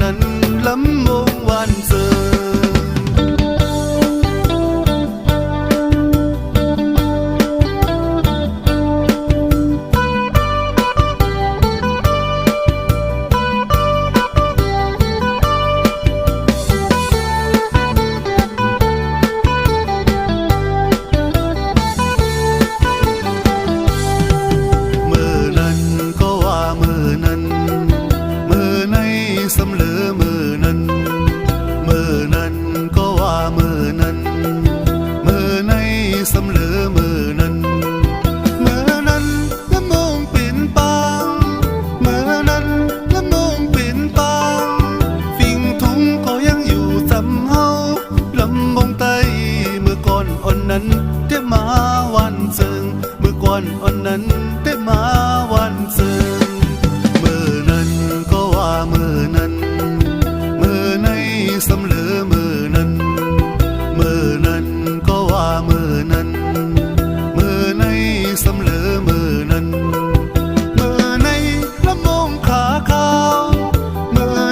นั้นล้ำมงวันเจอสำเหลือมือนั้นก็ว่ามือนั้นในสำเหลือมือนั้นละมงปิ่นปางมือนั้นละมงปิ่นปางฟิ่งทุงก็ยังอยู่สำเฮาลำบงไตเมื่อก่อนอ่อนนั้นเตมาวันเซิงเมื่อก่อนอ่อนนั้นเตมาวันเซิงสำเหลือมือนั้นก็ว่ามือนั้นในสำเหลือมือนั้นในละมงขาขาว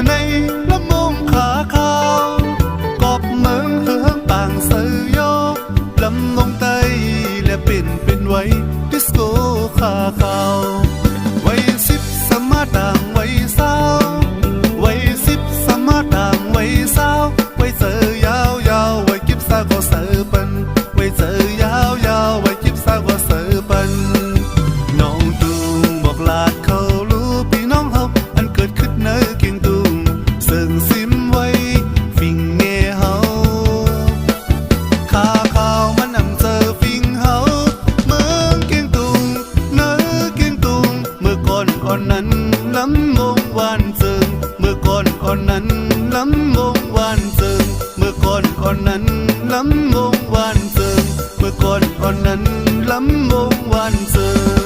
ในละมงขาขาวกอบเมืองเฮืองปางเสยโยลำลงไตและเป็นไว้ดิสโก้ขาขาวไว้สิบสมาต่างไว้สาวไว้สิบสมาต่างไว้สาวไว้เจอยาวไว้กิบสาวก็เสือปันไว้เจอยาวไว้กิบสาวก็เสือปันน้องตุงบอกลาดเขารู้พี่น้องเฮาอันเกิดขึ้นเนื้อเกียงตุงเสิ่งซิมไว้ฟิ่งเงเฮาข้าข่าวมันนำเจอฟิ่งเฮาเมืองเกียงตุงเนื้อเกียงตุงเมื่อก่อนอ่อนนั้นล้ำมงวันเจิงเมื่อก่อนอ่อนนั้นล้ำมงวันเจิงเมื่อก่อนอ่อนนั้นล้ำมงวันเจิงเมื่อก่อนอ่อนนั้นล้ำมงวันเจิง